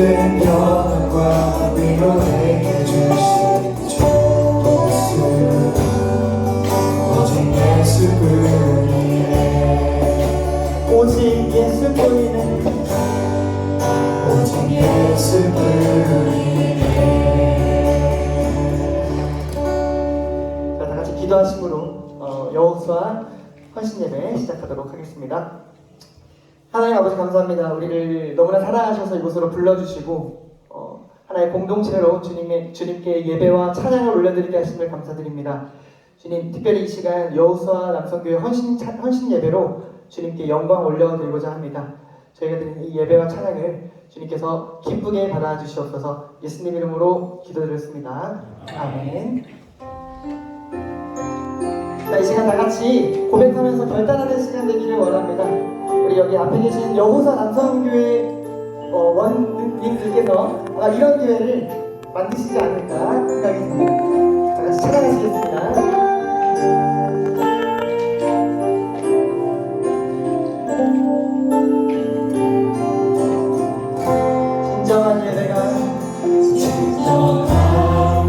모든 영광과 위로 내게 주신 주 예수, 오직 예수뿐이네. 오직 예수뿐이네. 오직 예수뿐이네. 자, 다 같이 기도하심으로 여호수아 헌신 예배 시작하도록 하겠습니다. 하나님 아버지 감사합니다. 우리를 너무나 사랑하셔서 이곳으로 불러주시고 하나의 공동체로 주님께 예배와 찬양을 올려드리게 하심을 감사드립니다. 주님, 특별히 이 시간 여호수아 남성교회 헌신 예배로 주님께 영광 올려드리고자 합니다. 저희가 드리는 이 예배와 찬양을 주님께서 기쁘게 받아주시옵소서. 예수님 이름으로 기도드렸습니다. 아멘. 자, 이 시간 다 같이 고백하면서 결단하는 시간 되기를 원합니다. 우리 여기 앞에 계신 여호수아 남성교회 원님들께서 아마 이런 기회를 만드시지 않을까 생각이 듭니다. 다 같이 찬양하시겠습니다. 진정한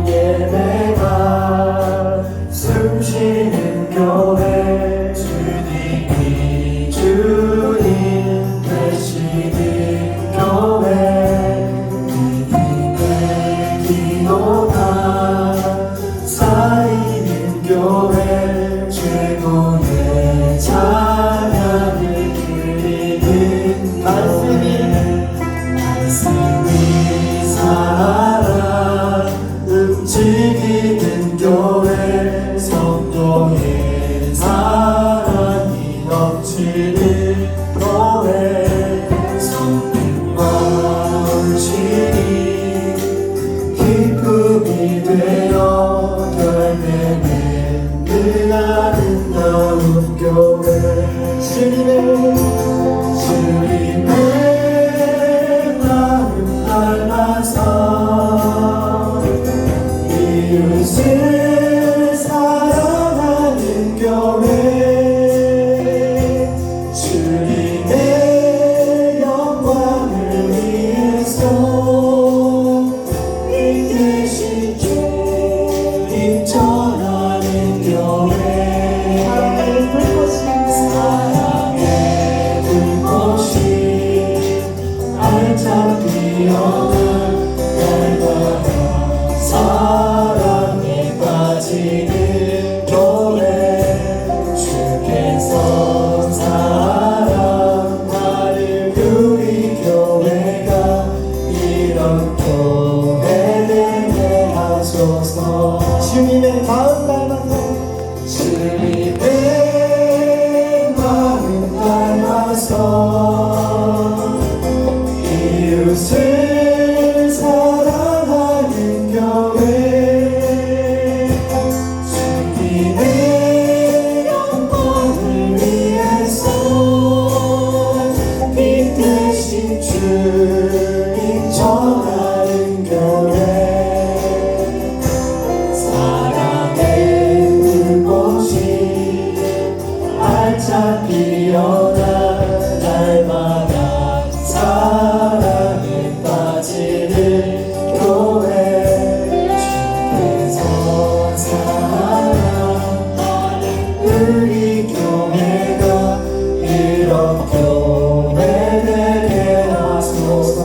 예배가 숨쉬는 교회, 주님이 주님 되시는 교회, 믿음의 기도가 쌓이는 교회, 최고의 찬양을 드리는 말씀이 살아 움직이는 교회, 성도의 사랑이 넘치는 교회, 성품과 헌신이 기쁨이 되어 열매는 늘 아름다운 교회, 주님의 마음 닮아서 이웃을 사랑하는 교회, 주님의 영광을 위해서 이 대신 주님 전하는 교회, 사랑의 불꽃이 활짝 피어나 날마다 사랑에 빠지는 교회, 주께서 사랑하는 우리 교회가 이런 교회 되게 하소서. 주님의 마음 닮아서 주님의 마음 닮아서 이웃을 사랑하는 교회, 주님의 영광을 위해서 빛 대신 주님 전하는 교회, 사랑의 불꽃이 활짝 피어나 날마다 사랑에 빠지는 교회, 주께서 사랑하는 우리 교회가 이런 교회 되게 하소서.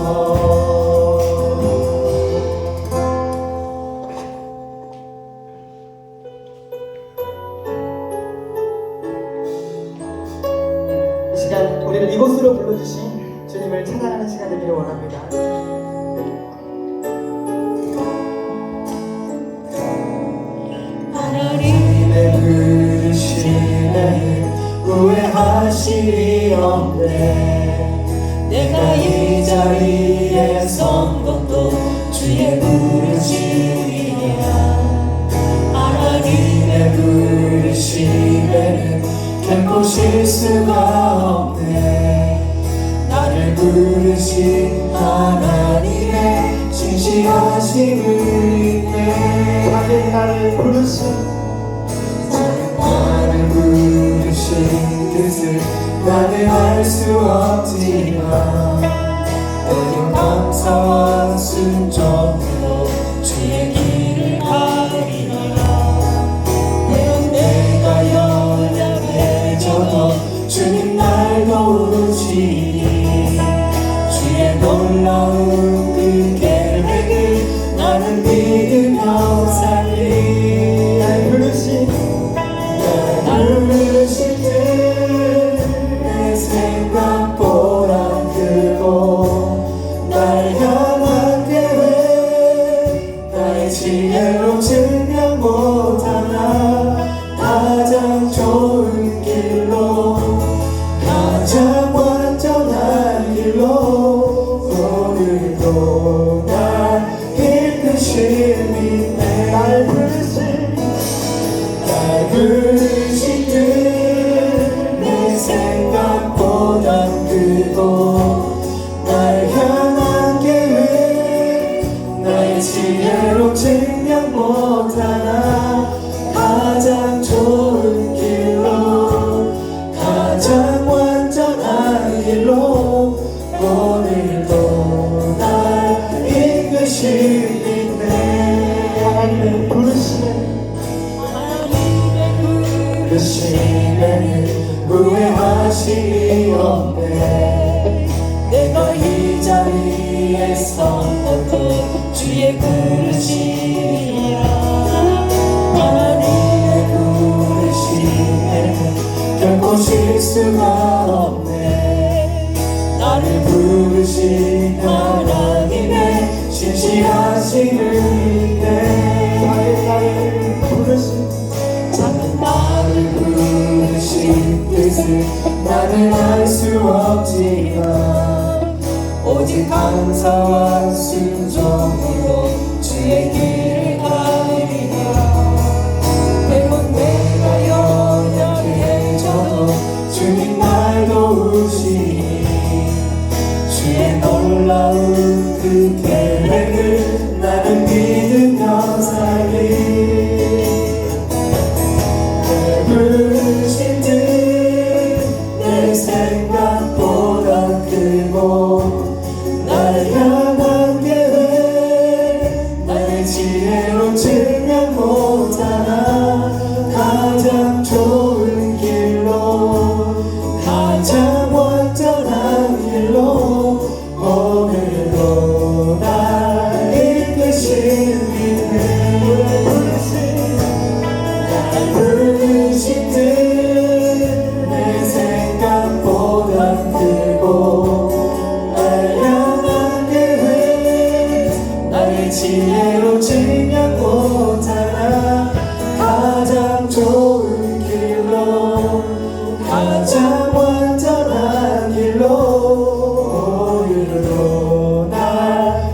이 시간 우리를 이곳으로 불러주신 주님을 찬양하는 시간 되기를 원합니다. 하나님의 부르심에 후회하시리 없네. 내가 이 자리에 선 것도 주의 부르심이야. 하나님의 부르심에는 결코 실수가 없네. 나를 부르신 하나님의 진실하심을 믿네. 나를 부르신 나를 부르신 뜻을 나는 알 수 없지만 너무 감사 감사와 순종으로 주의 길을 가리라. 내가 연약해져도 주님 날 도우시니 주의 놀라운 그 계획을 나는 믿으며 살리. 날 부르신 내 생각보다 크고 날 향한 계획 나의 지혜로 증명 못하나 가장 좋은 길로 가장 완전한 길로 오늘도 날 이끄시니 날 부르신 듯내 생각보다 크고 날 향한 계획 나의 지혜로 증명 못하나 가장 좋은 길로 가장 완전한 길로 오늘도 날 이끄시니 하나님의 부르심에는 후회하시 없네. 내가 이 자리에 서도 주의 부르심이라. 하나님의 부르심에는 결코 실수가 없네. 나를 부르신 하나님의 신실하심을 믿네. 나를 부르신 작은 나를 부르신 뜻을 나는 알 수 없지만 오직 감사와 순종으로 주의 길을 가리라. 때론 내가 연약해져도 주님 날 도우시니 주의 놀라운 그 계획을 나는 믿으며 살리. 부르신 듯내 생각보다 크고 날 향한 계획 나의 지혜로 증명 못하나 가장 좋은 길로 가장 완전한 길로 오늘도 날 이끄시니 부르신 듯내 생각보다 크고 날 향한 계획 나의 지혜로 증명 못하나 가장 좋은 길로 가장 완전한 길로 오늘도 날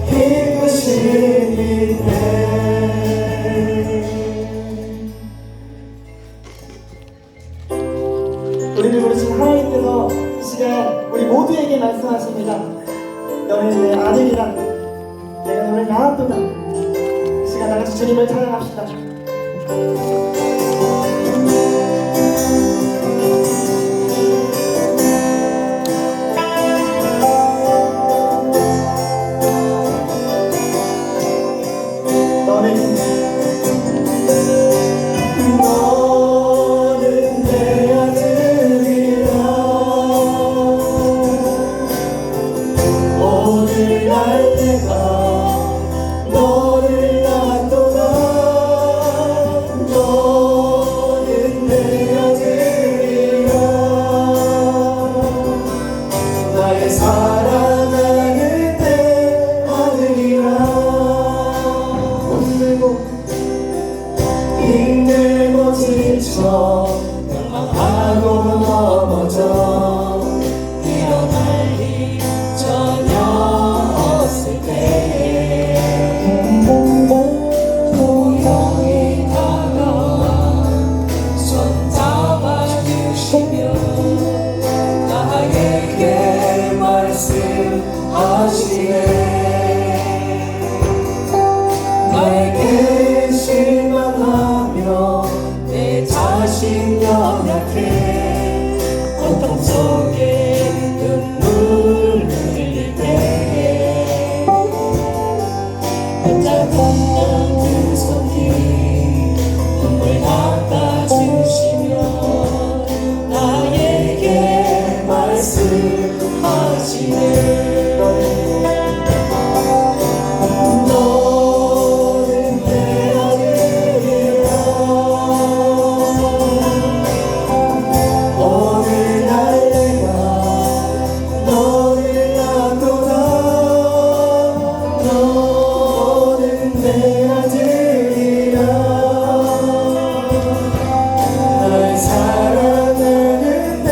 이끄시니 우리를 부르신 하나님께서 이 시간 우리 모두에게 말씀하십니다. 너는 내 아들이라 내가 너를 낳았도다. 이 시간 다같이 주님을 찬양합시다. 너는 내 아들이라. 오늘날 내가 너를 낳았도다. 그 손길 눈물 닦아주시며 나에게 말씀하시네. 너는 내 아들이라. 오늘날 내가 너를 낳도다. 너는 내 아들이라. 널 사랑하는 내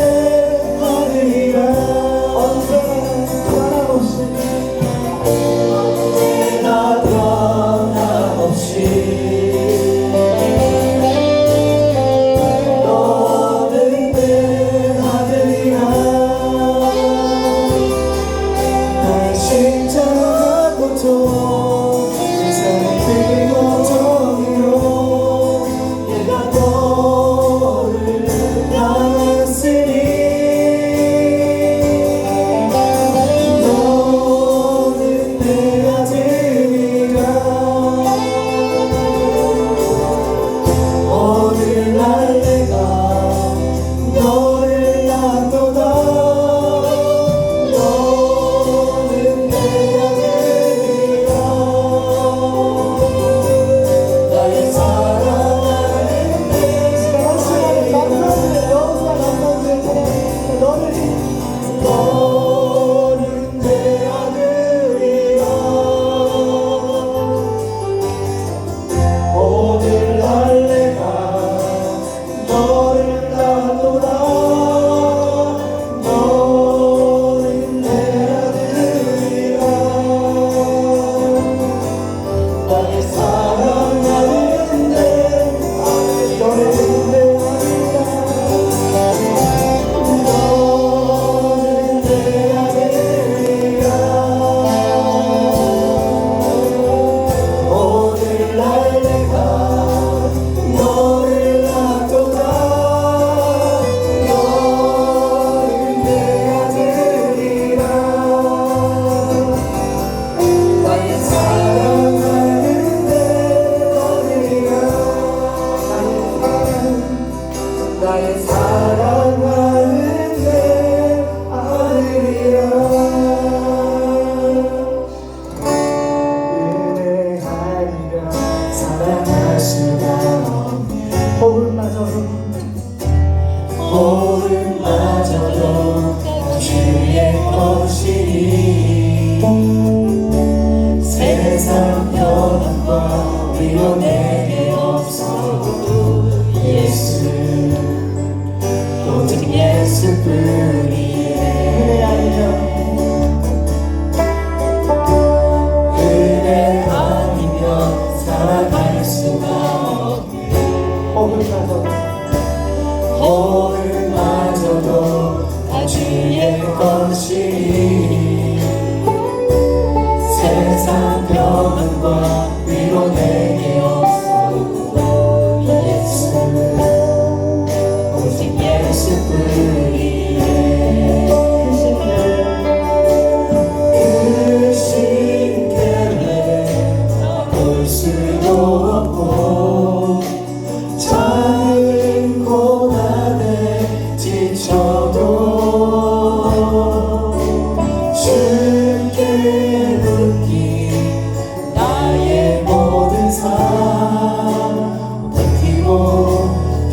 아들이라. 언제나 변함없이 너는 내 아들이라. 날 십자가 고통 세상의 그 고통으로 내가 너를 낳았으니 너는 내 아들이라. 오늘날 내가 너를 낳도다. 너는 내 아들이라. 나의 사랑하는 내 아들이라. 너는 내 아들이라. 오늘날 내가 너를 낳도다. 너는 내 아들이라. 나의 사랑하는 내 아들이라. 너는 내 아들이라. 너는 내 아들이라. 오늘날 내가 너를 낳도다. 너는 내 아들이라. 나의 사랑하는 내 아들이라. 나의 사랑하는 내 아들이라. 은혜 아니면 사랑할 수가 없네. 호흡마저도 다 주의 것이니 세상 영광과 위로 내게 없어도 예수 오직 예수뿐이네. 은혜 아니면 살아갈 수가 없네. 호흡마저도 다 주의 것이니 세상 평안과 위로 내게 없어도 예수 오직 예수뿐이네. 그 신께는 볼 수도 없고 작은 고난에 지쳐도 주께 묻기 나의 모든 삶 버티고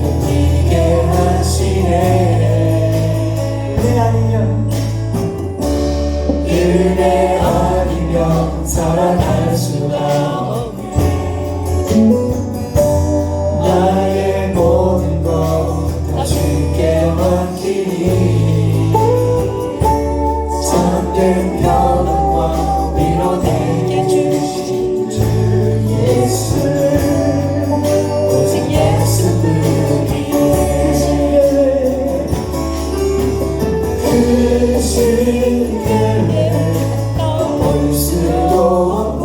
견디게 하시네. 은혜 아니면 살아갈 수가 없네. 나의 모든 것 다 주께 맡기니 참된 평안과 위로 내게 주신 주 예수 오직 예수뿐이네. 그 신께는 볼 수도 없고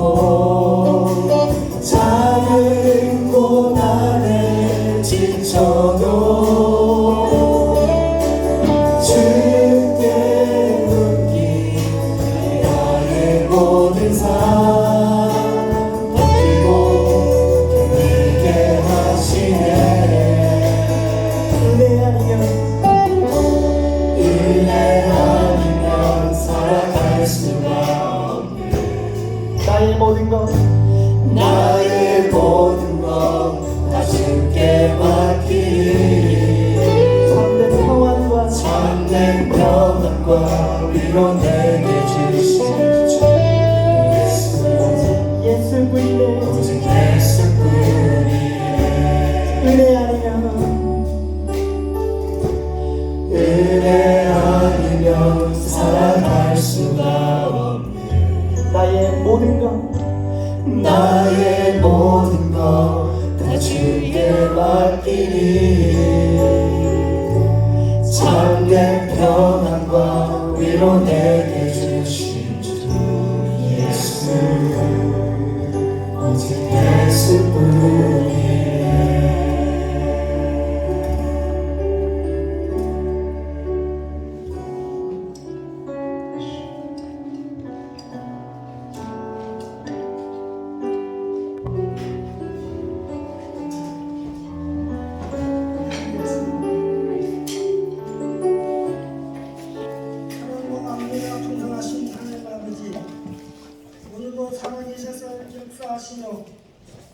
작은 고난에 지쳐도 주께 묻기 나의 모든 삶 버티고 나의 모든 것 나의 모든 것 다 주께 맡기리 참된 평안과 참된 평안과 위로 내게 주신 주 예수뿐이네 오직 예수뿐이네 은혜 아니면 은혜 아니면 살아갈 수가 없네 나의 모든 것 나의 모든 것 다 주께 맡기리 참된 평안과 위로 내게 주신 주 예수 오직 예수뿐이네 사랑과 안보가 풍성하신 하나님 아버지, 오늘도 살아계셔서 역사하시며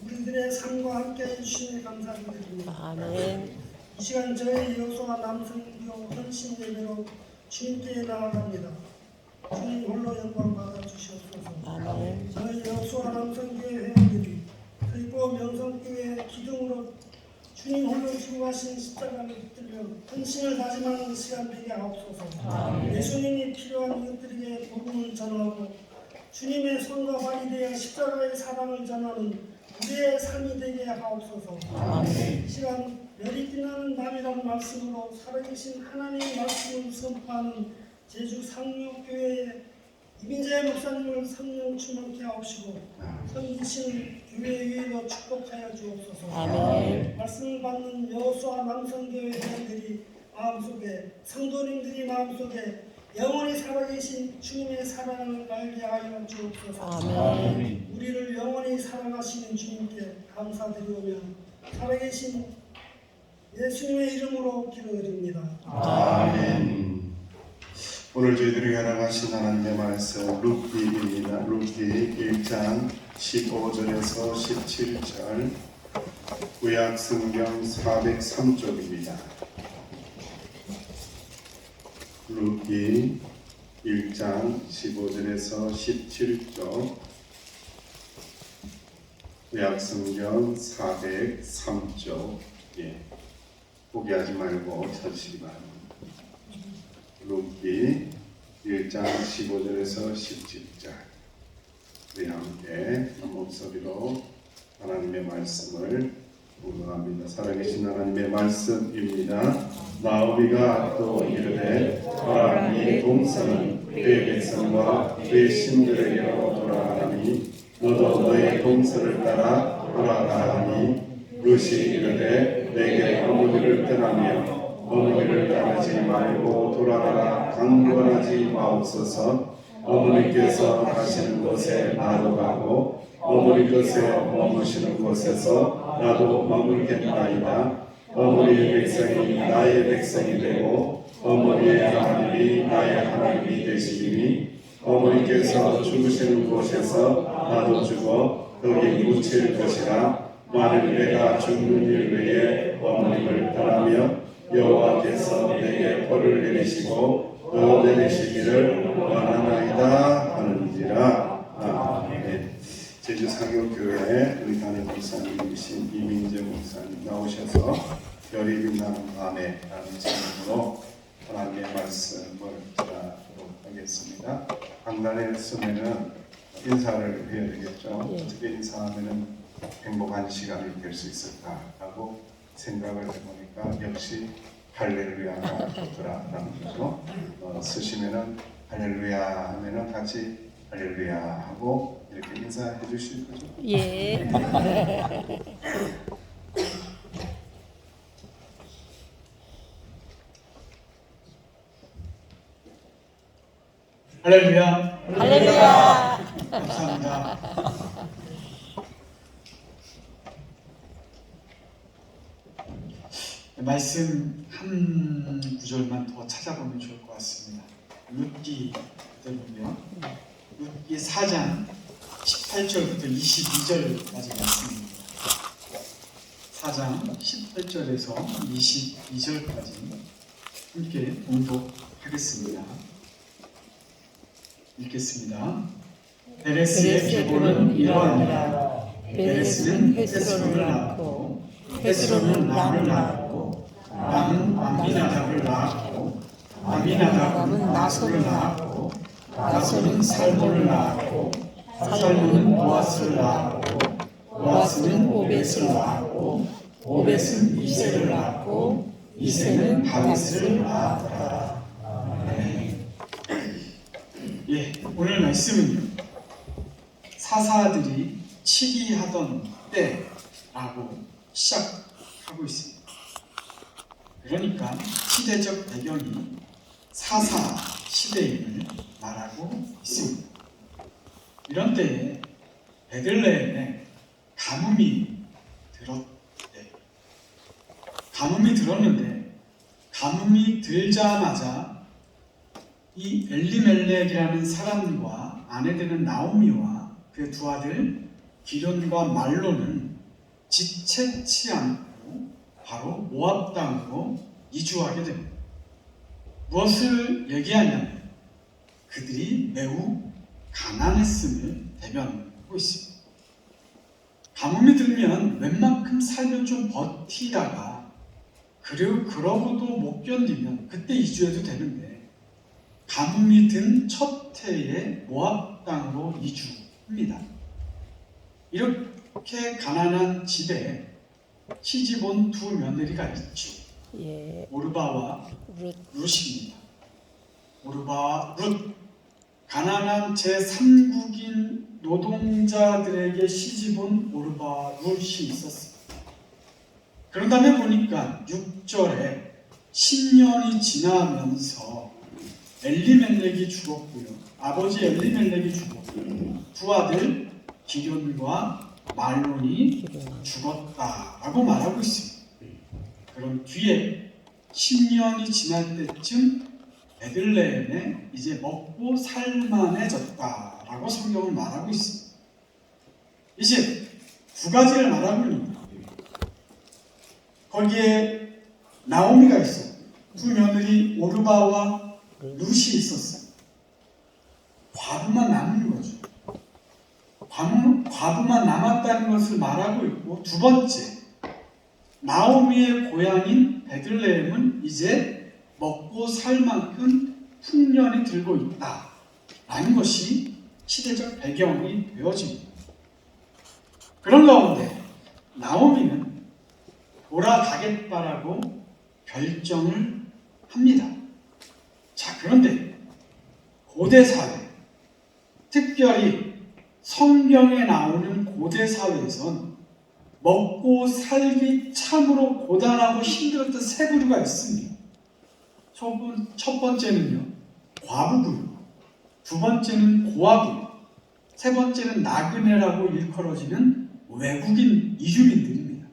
우리들의 삶과 함께 해주시니 감사드립니다. 아멘. 이 시간 저희 여수와 남성교 헌신 예배로 주님께 나아갑니다. 주님 홀로 영광 받아 주시옵소서. 아멘. 저희 여수와 남성교회 회원들이 그리고 명성교회 기둥으로 주님 홀로 죽어가신 십자가를 붙들며 헌신을 다짐하는 시간 되게 하옵소서. 예수님이 필요한 이웃들에게 복음을 전하고 주님의 손과 발이 되어 십자가의 사랑을 전하는 우리의 삶이 되게 하옵소서. 이 시간 열이 빛나는 밤이라는 말씀으로 살아계신 하나님의 말씀을 선포하는 제주 상록교회의 이민재 목사님을 성령 충만케 하옵시고 섬기신 교회 위에도 축복하여 주옵소서. 아멘. 말씀을 받는 여호수아 남성교회 회원들이 마음속에 성도님들이 마음속에 영원히 살아계신 주님의 사랑을 알게 하여 주옵소서. 아멘. 우리를 영원히 사랑하시는 주님께 감사드리오며 살아계신 예수님의 이름으로 기도드립니다. 아멘. 오늘 저희들이 알아가신 하나님의 말씀 룻기입니다. 룻기 1장 15절에서 17절 구약 성경 403쪽입니다. 룻기 1장 15절에서 17쪽 구약 성경 403쪽 포기하지 말고 찾으시기 바랍니다. 룻기 1장 15절에서 17절 우리 함께 한 목소리로 하나님의 말씀을 묵상합니다. 살아계신 하나님의 말씀입니다. 나오미가 또 이르되 보라 이 동서는 그의 백성과 그의 신들에게로 돌아가니 너도 너의 동서를 따라 돌아가니 룻이 이르되 내게 어머니를 떠나며 어머니를 따르지 말고 돌아가라 강권하지 마옵소서. 어머니께서 가시는 곳에 나도 가고 어머니께서 머무시는 곳에서 나도 머물겠나이다. 어머니의 백성이 나의 백성이 되고 어머니의 하나님이 나의 하나님이 되시리니 어머니께서 죽으시는 곳에서 나도 죽어 거기 묻힐 것이라. 만일 내가 죽는 일 외에 어머님을 떠나며 여호와께서 내게 벌을 내리시고 또 내리시기를 원하나이다 하는지라. 아멘. 제주 상역교회 우리 담임 목사님이신 이민재 목사님 나오셔서 별이 빛나는 밤에라는 제목으로 하나님의 말씀을 전하도록 하겠습니다. 강단에 서면은 인사를 해야 되겠죠. 어떻게 인사하면은 행복한 시간이 될 수 있을까라고 생각을 해보니까 역시 할렐루야가 좋더라라는 거죠. 쓰시면은 할렐루야 하면은 같이 할렐루야 하고 이렇게 인사해 주실 거죠. 예. 할렐루야. 할렐루야. 감사합니다. 말씀 한 구절만 더 찾아보면 좋을 것 같습니다. 룻기 보면 룻기 4장 18절부터 22절까지 말씀입니다. 4장 18절에서 22절까지 함께 봉독하겠습니다. 읽겠습니다. 베레스의 계보는 이러하니라. 베레스는 헤스론을 낳았고 헤스론은 람을 낳았고 람은 암미나답을 낳았고 암미나답은 나솔을 낳았고 나솔은 살몬을 낳았고 살몬은 보아스를 낳았고 보아스는 오벳을 낳았고 오벳은 이새를 낳았고 이새는 다윗을 낳았다. 예, 오늘 말씀은요, 사사들이 치기하던 때라고 시작하고 있습니다. 그러니까 시대적 배경이 사사 시대임을 말하고 있습니다. 이런 때에 베들레헴에 가뭄이 들었대. 가뭄이 들었는데 가뭄이 들자마자 이 엘리멜렉이라는 사람과 아내 되는 나오미와 그 두 아들 기련과 말로는 지체치 않고 바로 모압 땅으로 이주하게 됩니다. 무엇을 얘기하냐면 그들이 매우 가난했음을 대변하고 있습니다. 가뭄이 들면 웬만큼 살면 좀 버티다가 그러고도 못 견디면 그때 이주해도 되는데 가뭄이 든 첫 해에 모압 땅으로 이주합니다. 이렇게 가난한 집에 시집 온 두 며느리가 있죠. 예. 오르바와 룻입니다. 오르바와 룻, 가난한 제3국인 노동자들에게 시집 온 오르바와 룻이 있었습니다. 그런 다음에 보니까 6절에 10년이 지나면서 엘리멜렉이 죽었고요. 아버지 엘리멜렉이 죽었고요. 두 아들 기련과 말론이 죽었다라고 말하고 있습니다. 그럼 뒤에 10년이 지날 때쯤 베들레헴에 이제 먹고 살만해졌다라고 성경은 말하고 있습니다. 이제 두 가지를 말하고 있습니다. 거기에 나오미가 있었고 두 며느리 오르바와 룻이 있었어요. 과부만 남은 거죠. 과부만 남았다는 것을 말하고 있고, 두 번째, 나오미의 고향인 베들레헴은 이제 먹고 살 만큼 풍년이 들고 있다라는 것이 시대적 배경이 되어집니다. 그런 가운데 나오미는 돌아가겠다라고 결정을 합니다. 자, 그런데 고대 사회, 특별히 성경에 나오는 고대 사회에선 먹고 살기 참으로 고단하고 힘들었던 세 부류가 있습니다. 첫 번째는요, 과부부류, 두 번째는 고아부류, 세 번째는 나그네라고 일컬어지는 외국인 이주민들입니다.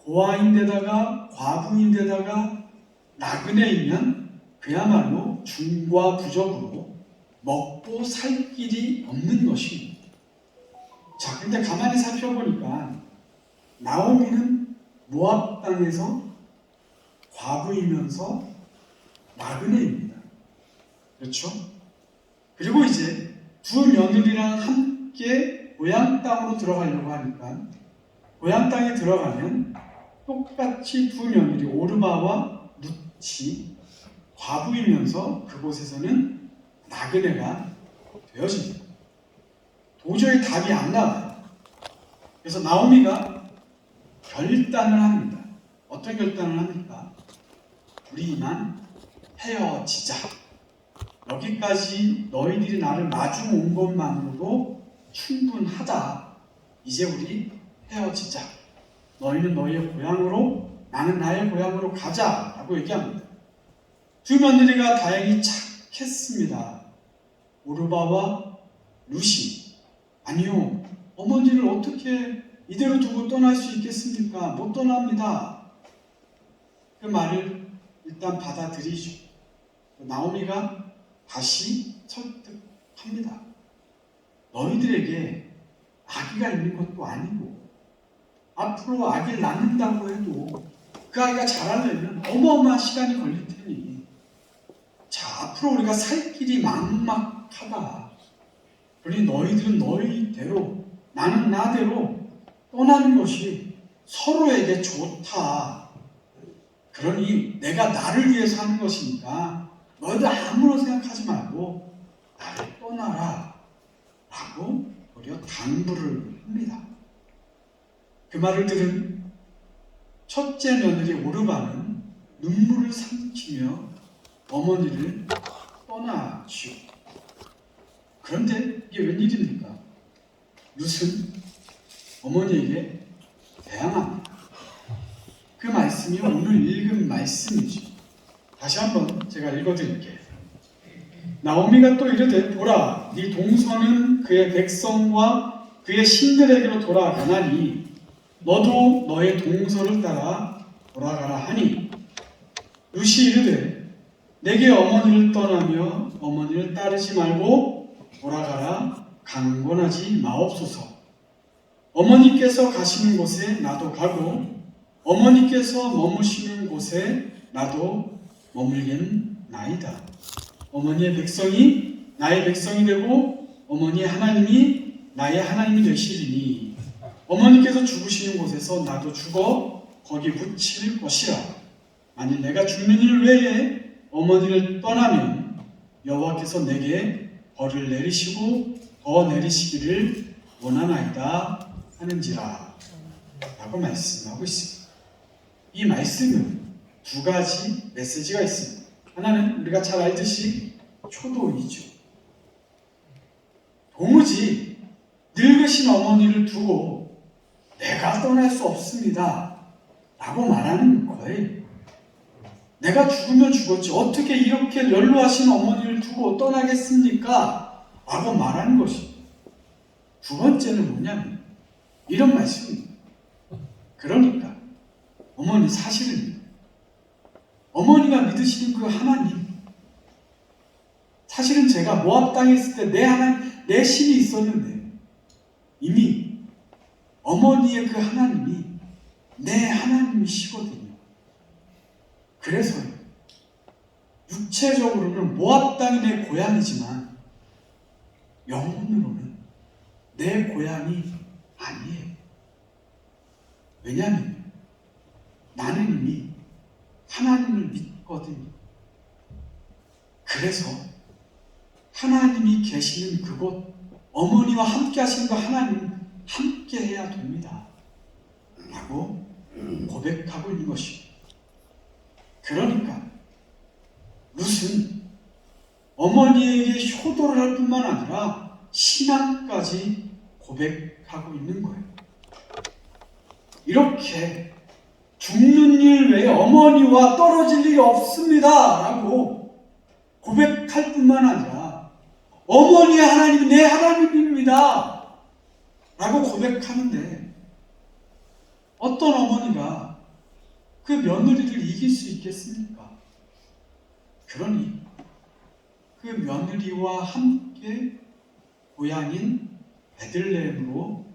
고아인데다가 과부인데다가 나그네이면 그야말로 중과부적으로 먹고 살 길이 없는 것입니다. 자, 근데 가만히 살펴보니까 나오미는 모압 땅에서 과부이면서 나그네입니다. 그렇죠? 그리고 이제 두 며느리랑 함께 고향 땅으로 들어가려고 하니까 고향 땅에 들어가면 똑같이 두 며느리 오르바와 룻이 과부이면서 그곳에서는 나그네가 되어집니다. 도저히 답이 안 나와요. 그래서 나오미가 결단을 합니다. 어떤 결단을 합니까? 우리 이만 헤어지자. 여기까지 너희들이 나를 마중 온 것만으로도 충분하다. 이제 우리 헤어지자. 너희는 너희의 고향으로, 나는 나의 고향으로 가자. 라고 얘기합니다. 두 며느리가 다행히 착했습니다. 오르바와 룻이, 아니요, 어머니를 어떻게 이대로 두고 떠날 수 있겠습니까? 못 떠납니다. 그 말을 일단 받아들이죠. 나오미가 다시 설득합니다. 너희들에게 아기가 있는 것도 아니고 앞으로 아기를 낳는다고 해도 그 아이가 자라려면 어마어마한 시간이 걸릴 테니 자, 앞으로 우리가 살 길이 막막하다. 그러니 너희들은 너희대로 나는 나대로 떠나는 것이 서로에게 좋다. 그러니 내가 나를 위해서 하는 것이니까 너희들 아무런 생각하지 말고 나를 떠나라 라고 우리가 당부를 합니다. 그 말을 들은 첫째 며느리 오르바는 눈물을 삼키며 어머니를 떠나시오. 그런데 이게 웬일입니까? 룻은 어머니에게 대항합니다. 그 말씀이 오늘 읽은 말씀이죠. 다시 한번 제가 읽어드릴게요. 나오미가 또 이르되 보라, 네 동서는 그의 백성과 그의 신들에게로 돌아가나니 너도 너의 동서를 따라 돌아가라 하니 룻이 이르되 내게 어머니를 떠나며 어머니를 따르지 말고 돌아가라 강권하지 마옵소서. 어머니께서 가시는 곳에 나도 가고 어머니께서 머무시는 곳에 나도 머물겠나이다. 어머니의 백성이 나의 백성이 되고 어머니의 하나님이 나의 하나님이 되시리니 어머니께서 죽으시는 곳에서 나도 죽어 거기 묻힐 것이라. 만일 내가 죽는 일 외에 어머니를 떠나면 여호와께서 내게 벌을 내리시고 더 내리시기를 원하나이다 하는지라 라고 말씀하고 있습니다. 이 말씀은 두 가지 메시지가 있습니다. 하나는 우리가 잘 알듯이 초도이죠. 도무지 늙으신 어머니를 두고 내가 떠날 수 없습니다 라고 말하는 거예요. 내가 죽으면 죽었지 어떻게 이렇게 연로하신 어머니를 두고 떠나겠습니까? 라고 말하는 것입니다. 두 번째는 뭐냐면 이런 말씀입니다. 그러니까 어머니 사실은 어머니가 믿으시는 그 하나님, 사실은 제가 모압 땅에 있을 때 내 하나님, 내 신이 있었는데 이미 어머니의 그 하나님이 내 하나님이시거든요. 그래서 육체적으로는 모압 땅이 내 고향이지만 영혼으로는 내 고향이 아니에요. 왜냐하면 나는 이미 하나님을 믿거든요. 그래서 하나님이 계시는 그곳, 어머니와 함께 하시는 그 하나님 함께 해야 됩니다 라고 고백하고 있는 것입니다. 그러니까 룻은 어머니에게 효도를 할 뿐만 아니라 신앙까지 고백하고 있는 거예요. 이렇게 죽는 일 외에 어머니와 떨어질 일이 없습니다 라고 고백할 뿐만 아니라 어머니의 하나님이 내 하나님입니다 라고 고백하는데 어떤 어머니가 그 며느리를 이길 수 있겠습니까? 그러니 그 며느리와 함께 고향인 베들레헴으로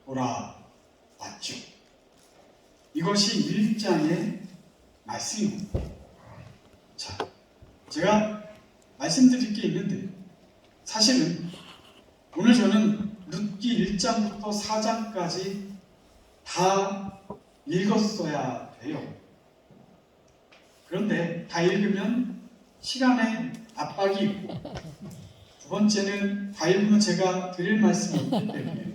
돌아왔죠. 이것이 1장의 말씀입니다. 자, 제가 말씀드릴 게 있는데 사실은 오늘 저는 룻기 1장부터 4장까지 다 읽었어야 돼요. 그런데 다 읽으면 시간에 압박이 있고 두 번째는 다 읽으면 제가 드릴 말씀이 없기 때문에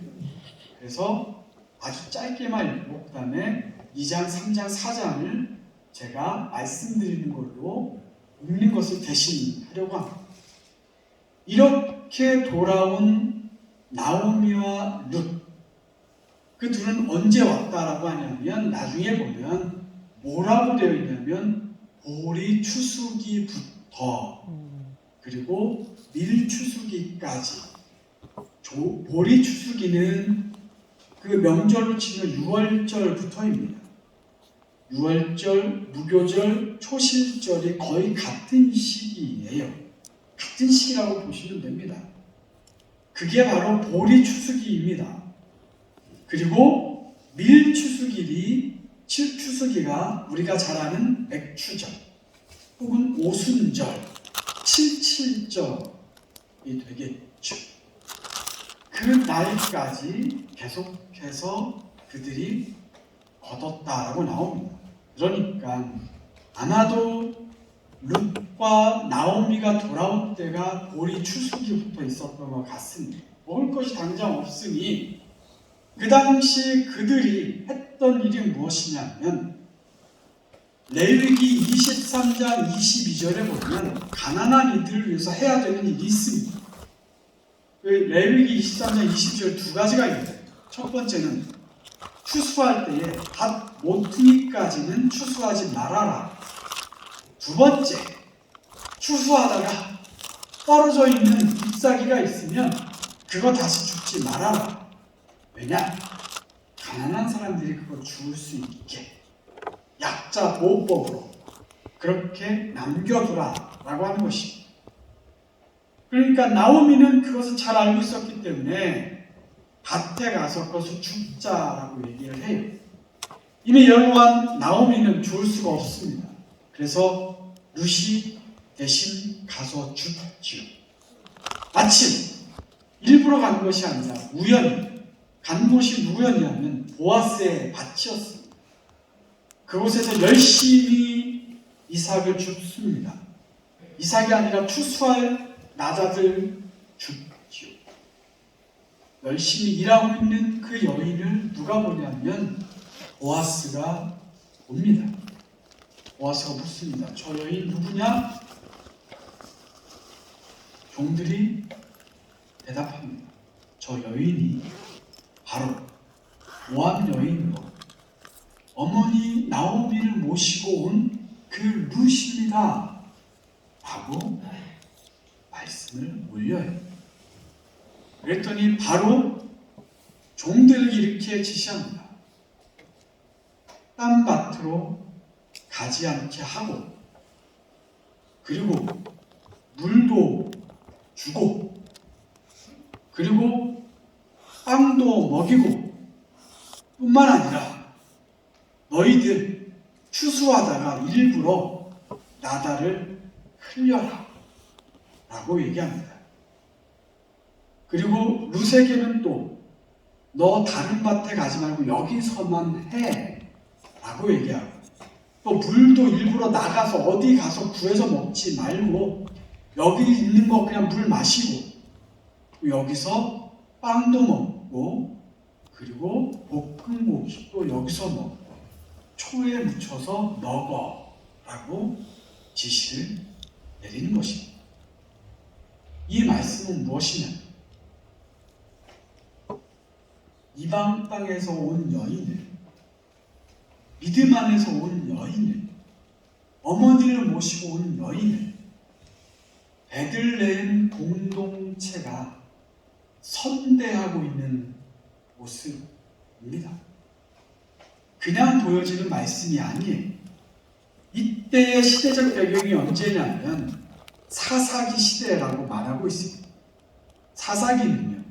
그래서 아주 짧게만 읽고 그 다음에 2장, 3장, 4장을 제가 말씀드리는 걸로 읽는 것을 대신하려고 합니다. 이렇게 돌아온 나오미와 룻, 그 둘은 언제 왔다라고 하냐면 나중에 보면 뭐라고 되어 있냐면 보리 추수기부터 그리고 밀 추수기까지. 보리 추수기는 그 명절로 치면 6월절부터입니다. 6월절, 무교절, 초실절이 거의 같은 시기예요. 같은 시기라고 보시면 됩니다. 그게 바로 보리 추수기입니다. 그리고 밀 추수기가 우리가 잘 아는 맥추절 혹은 오순절, 칠칠절이 되겠죠. 그 날까지 계속해서 그들이 거뒀다라고 나옵니다. 그러니까 아마도 룻과 나오미가 돌아올 때가 보리 추수기부터 있었던 것 같습니다. 먹을 것이 당장 없으니 그 당시 그들이 했던 일이 무엇이냐면 레위기 23장 22절에 보면 가난한 이들을 위해서 해야 되는 일이 있습니다. 레위기 23장 22절 두 가지가 있어요. 첫 번째는 추수할 때에 밭 모퉁이까지는 추수하지 말아라. 두 번째, 추수하다가 떨어져 있는 잎사귀가 있으면 그거 다시 줍지 말아라. 왜냐? 가난한 사람들이 그거 주울 수 있게 약자 보호법으로 그렇게 남겨두라 라고 하는 것입니다. 그러니까 나오미는 그것을 잘 알고 있었기 때문에 밭에 가서 그것을 줍자라고 얘기를 해요. 이미 연로한 나오미는 줄 수가 없습니다. 그래서 룻이 대신 가서 줍지요. 마침 일부러 간 것이 아니라 우연히 간 곳이 누구였냐면 보아스의 밭이었습니다. 그곳에서 열심히 이삭을 줍습니다. 이삭이 아니라 추수할 나자들 줍지요. 열심히 일하고 있는 그 여인을 누가 보냐면 보아스가 봅니다. 보아스가 묻습니다. 저 여인 누구냐? 종들이 대답합니다. 저 여인이 바로 모압 여인으로 어머니 나오미를 모시고 온 그 룻입니다. 라고 말씀을 올려요. 그랬더니 바로 종들을 이렇게 지시합니다. 딴 밭으로 가지 않게 하고 그리고 물도 주고 그리고 빵도 먹이고 뿐만 아니라 너희들 추수하다가 일부러 나다를 흘려라 라고 얘기합니다. 그리고 룻에게는 또 너 다른 밭에 가지 말고 여기서만 해 라고 얘기하고 또 물도 일부러 나가서 어디 가서 구해서 먹지 말고 여기 있는 거 그냥 물 마시고 여기서 빵도 먹고 그리고 볶은 고기도 여기서 먹고 초에 묻혀서 먹어 라고 지시를 내리는 것입니다. 이 말씀은 무엇이냐? 이방 땅에서 온 여인을 믿음 안에서 온 여인을 어머니를 모시고 온 여인을 베들레헴 공동체가 선대하고 있는 모습입니다. 그냥 보여지는 말씀이 아니에요. 이때의 시대적 배경이 언제냐면 사사기 시대라고 말하고 있습니다. 사사기는요,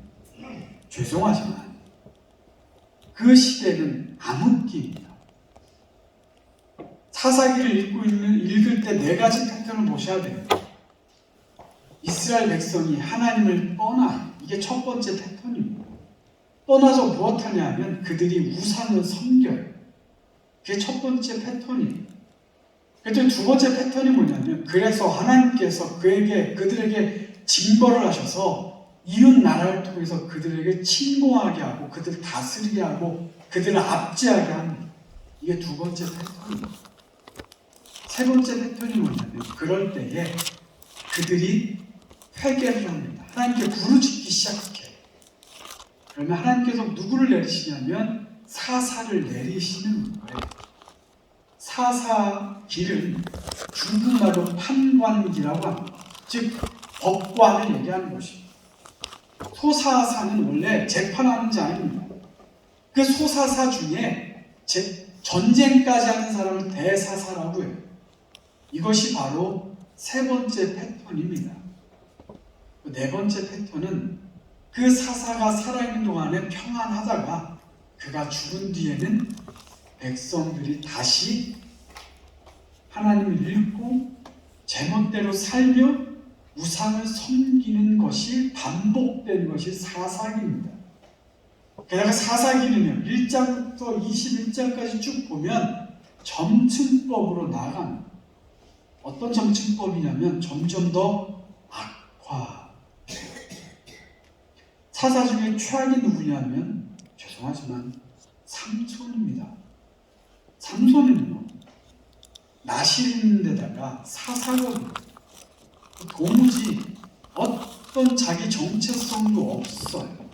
죄송하지만 그 시대는 암흑기입니다. 사사기를 읽을 때 네 가지 패턴을 보셔야 됩니다. 이스라엘 백성이 하나님을 떠나요. 이게 첫 번째 패턴입니다. 떠나서 무엇하냐 하면 그들이 우상을 섬겨요. 그게 첫 번째 패턴이에요. 그랬더니 두 번째 패턴이 뭐냐면 그래서 하나님께서 그들에게 징벌을 하셔서 이웃 나라를 통해서 그들에게 침공하게 하고 그들을 다스리게 하고 그들을 압제하게 합니다. 이게 두 번째 패턴입니다. 세 번째 패턴이 뭐냐면 그럴 때에 그들이 회개를 합니다. 하나님께 부르짖기 시작해. 그러면 하나님께서 누구를 내리시냐면 사사를 내리시는 거예요. 사사기를 중국말로 판관기라고 합니다. 즉 법관을 얘기하는 것입니다. 소사사는 원래 재판하는 자 아닙니다. 그 소사사 중에 전쟁까지 하는 사람을 대사사라고 해요. 이것이 바로 세 번째 패턴입니다. 네 번째 패턴은 그 사사가 살아있는 동안에 평안하다가 그가 죽은 뒤에는 백성들이 다시 하나님을 잃고 제멋대로 살며 우상을 섬기는 것이 반복된 것이 사사기입니다. 게다가 사사기는요 1장부터 21장까지 쭉 보면 점층법으로 나아갑니다. 어떤 점층법이냐면 점점 더 악화. 사사 중에 최악이 누구냐면 죄송하지만 삼손입니다. 삼손은요 낯이 있는 데다가 사사거든요. 도무지 어떤 자기 정체성도 없어요.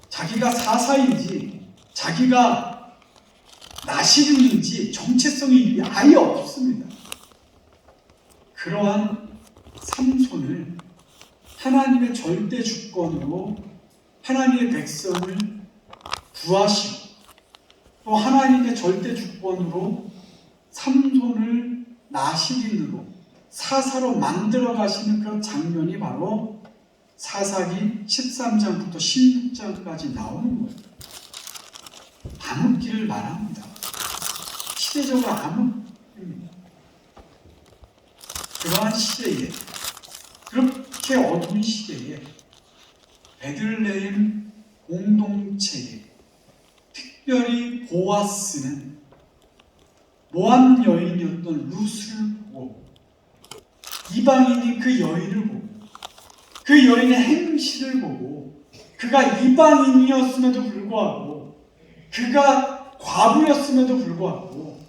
자기가 사사인지 자기가 나시름인지 정체성이 아예 없습니다. 그러한 삼손을 하나님의 절대 주권으로 하나님의 백성을 구하시고 또 하나님의 절대 주권으로 삼손을 나시린으로 사사로 만들어 가시는 그런 장면이 바로 사사기 13장부터 16장까지 나오는 거예요. 암흑기를 말합니다. 시대적으로 암흑기입니다. 그러한 시대에 그렇게 어두운 시대에 베들레헴 공동체에 특별히 보아스는 모압 여인이었던 룻을 보고 이방인이 그 여인을 보고 그 여인의 행실을 보고 그가 이방인이었음에도 불구하고 그가 과부였음에도 불구하고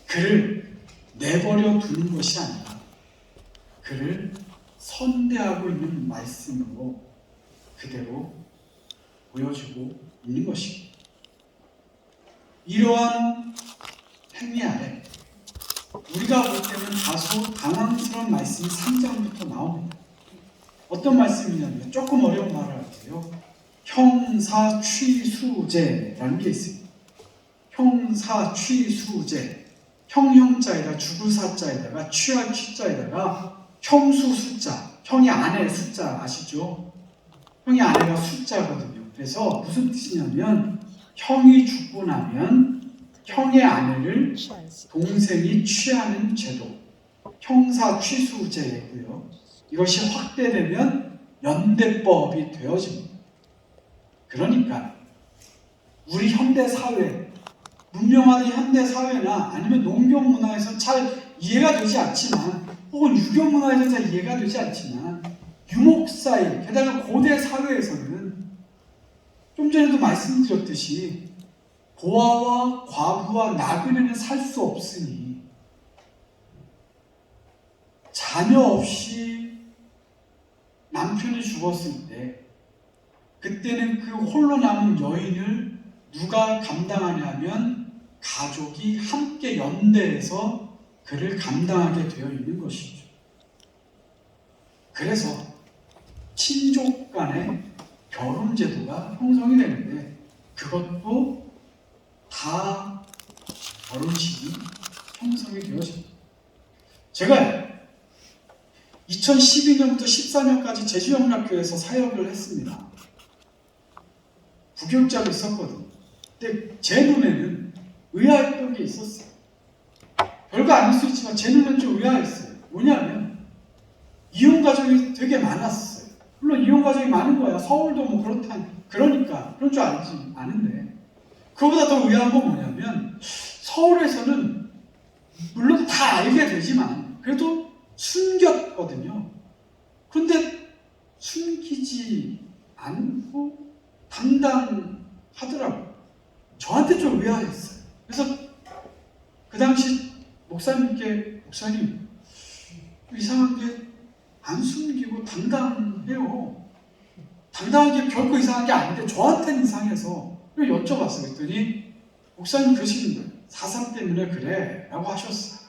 그를 내버려 두는 것이 아니라 그를 선대하고 있는 말씀으로 그대로 보여주고 있는 것입니다. 이러한 행위 아래 우리가 볼 때는 다소 당황스러운 말씀이 3장부터 나옵니다. 어떤 말씀이냐면 조금 어려운 말을 할게요. 형사취수제라는 게 있습니다. 형사취수제. 형형자에다 죽을 사자에다가 취할 취자에다가 형수 숫자. 형이 아내 숫자 아시죠? 형이 아내가 숫자거든요. 그래서 무슨 뜻이냐면 형이 죽고 나면 형의 아내를 동생이 취하는 제도. 형사취수제고요. 이것이 확대되면 연대법이 되어집니다. 그러니까 우리 현대사회, 문명화된 현대사회나 아니면 농경문화에서 잘 이해가 되지 않지만 혹은 유교문화에서 잘 이해가 되지 않지만 유목사회, 게다가 고대 사회에서는 좀 전에도 말씀드렸듯이 고아와 과부와 나그네는 살 수 없으니 자녀 없이 남편이 죽었을 때 그때는 그 홀로 남은 여인을 누가 감당하냐면 가족이 함께 연대해서 그를 감당하게 되어 있는 것이죠. 그래서 친족 간의 결혼 제도가 형성이 되는데 그것도 다 결혼식이 형성이 되어집니다. 제가 2012년부터 14년까지 제주영락교회에서 사역을 했습니다. 부교육자로 있었거든요. 근데 제 눈에는 의아했던 게 있었어요. 별거 아닐 수 있지만 제 눈에는 좀 의아했어요. 뭐냐면 이혼가족이 되게 많았어요. 물론 이혼가족이 많은 거야. 서울도 뭐 그러니까 그런 줄 알지 아는데 그거보다 더 의아한 건 뭐냐면 서울에서는 물론 다 알게 되지만 그래도 숨겼거든요. 그런데 숨기지 않고 당당하더라고요. 저한테 좀 의아했어요. 그래서 그 당시 목사님께 목사님 이상한 게 안 숨기고 당당해요. 당당한 게 결코 이상한 게 아닌데 저한테는 이상해서 여쭤봤어요. 그랬더니 목사님 그러시는 거예요. 사상 때문에 그래 라고 하셨어요.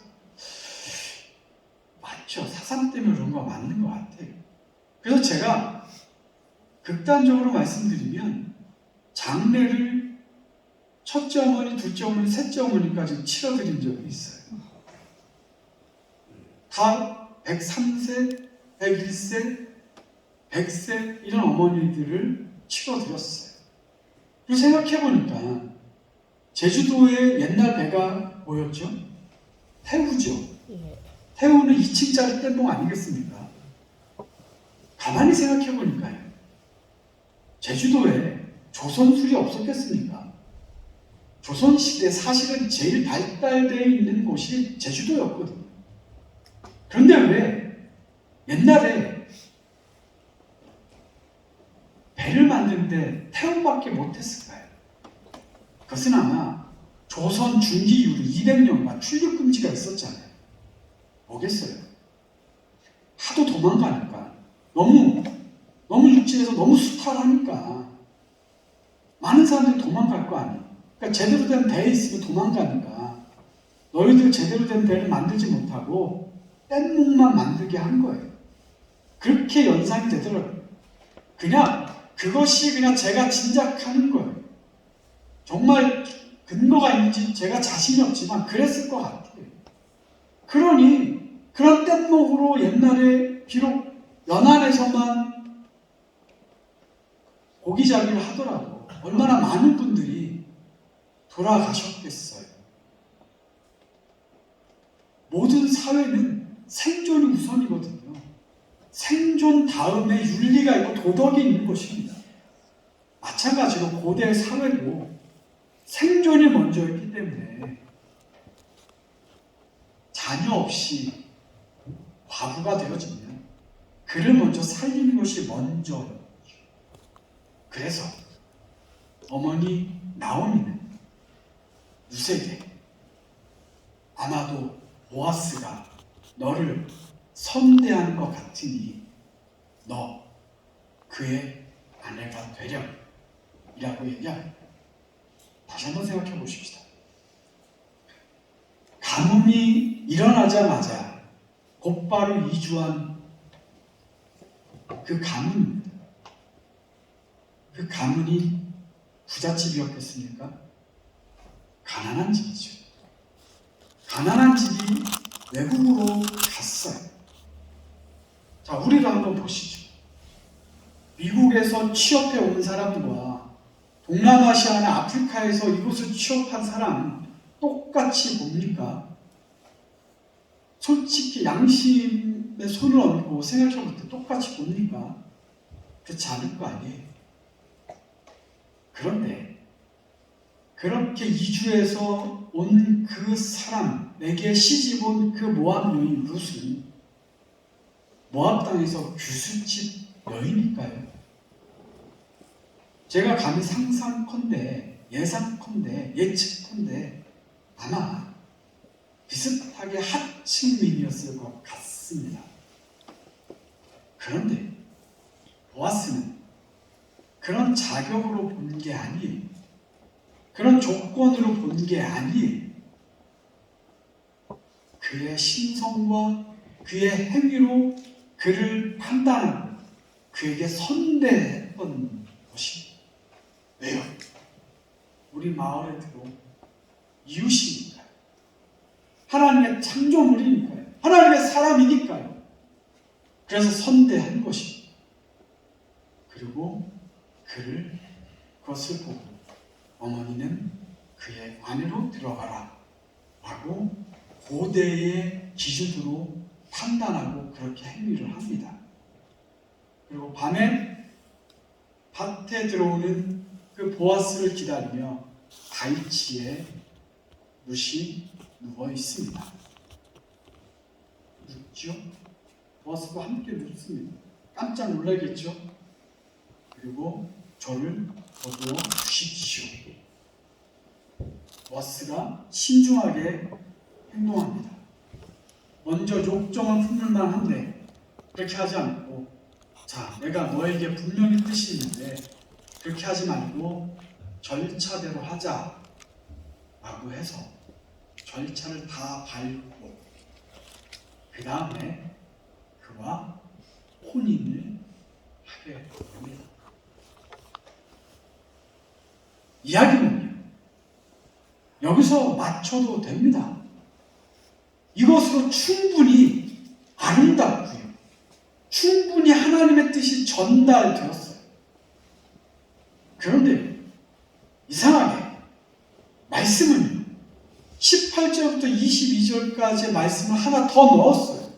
맞죠. 사상 때문에 그런 거 맞는 것 같아요. 그래서 제가 극단적으로 말씀드리면 장례를 첫째 어머니, 둘째 어머니, 셋째 어머니까지 치러드린 적이 있어요. 다 103세, 101세, 100세 이런 어머니들을 치러드렸어요. 그리고 생각해보니까 제주도의 옛날 배가 뭐였죠? 태우죠. 태우는 2층짜리 뗏목 아니겠습니까? 가만히 생각해보니까요. 제주도에 조선술이 없었겠습니까? 조선시대 사실은 제일 발달되어 있는 곳이 제주도였거든요. 그런데 왜 옛날에 배를 만드는데 태움밖에 못했을까요? 그것은 아마 조선 중기 이후로 200년간 출입 금지가 있었잖아요. 뭐겠어요? 하도 도망가니까 너무 육지에서 너무 수탈하니까 많은 사람들이 도망갈 거 아니에요. 그러니까 제대로 된 배에 있으면 도망가니까 너희들 제대로 된 배를 만들지 못하고 뗏목만 만들게 한 거예요. 그렇게 연상이 되더라고요. 그것이 그냥 제가 짐작하는 거예요. 정말 근거가 있는지 제가 자신이 없지만 그랬을 것 같아요. 그러니 그런 뗏목으로 옛날에 비록 연안에서만 고기잡이를 하더라도 얼마나 많은 분들이 돌아가셨겠어요. 모든 사회는 생존이 우선이거든요. 생존 다음에 윤리가 있고 도덕이 있는 것입니다. 마찬가지로 고대 사회도 생존이 먼저였기 때문에 자녀 없이 과부가 되어지면 그를 먼저 살리는 것이 먼저였죠. 그래서 어머니 나오미는 루세게 아마도 보아스가 너를 선대한 것 같으니 너 그의 아내가 되렴 이라고 얘기합니다. 다시 한번 생각해 보십시다. 가뭄이 일어나자마자 곧바로 이주한 그 가문입니다. 그 가문이 부잣집이었겠습니까? 가난한 집이죠. 가난한 집이 외국으로 갔어요. 자, 우리도 한번 보시죠. 미국에서 취업해 온 사람과 동남아시아나 아프리카에서 이곳을 취업한 사람 똑같이 봅니까? 솔직히 양심의 손을 얹고 생각해 볼 때 똑같이 봅니까? 그렇지 않을 거 아니에요. 그런데 그렇게 이주해서 온 그 사람에게 시집 온 그 모압 여인 룻은 모압 땅에서 규수집 여인일까요? 제가 감히 상상컨대, 예상컨대, 예측컨대 아마 비슷하게 하층민이었을 것 같습니다. 그런데 보아스는 그런 자격으로 본 게 아니에요. 그런 조건으로 본 게 아니에요. 그의 신성과 그의 행위로 그를 판단하고 그에게 선대했던 것입니다. 왜요? 우리 마을에 들어온 이웃이니까요. 하나님의 창조물이니까요. 하나님의 사람이니까요. 그래서 선대한 것입니다. 그리고 그것을 보고 어머니는 그의 안으로 들어가라 라고 고대의 기준으로 판단하고 그렇게 행위를 합니다. 그리고 밤에 밭에 들어오는 그 보아스를 기다리며 갈치에 룻이 누워 있습니다. 눕죠? 보아스도 함께 눕습니다. 깜짝 놀라겠죠? 그리고 저를 거두어 주십시오. 보아스가 신중하게 행동합니다. 먼저 욕정을 품을만 한데 그렇게 하지 않고 자, 내가 너에게 분명히 뜻이 있는데 그렇게 하지 말고 절차대로 하자 라고 해서 절차를 다 밟고 그 다음에 그와 혼인을 하게 됩니다. 이야기는요, 여기서 맞춰도 됩니다. 이것으로 충분히 아름답고요, 충분히 하나님 하나님의 뜻이 전달되었어요. 그런데 이상하게 말씀은요, 18절부터 22절까지의 말씀을 하나 더 넣었어요.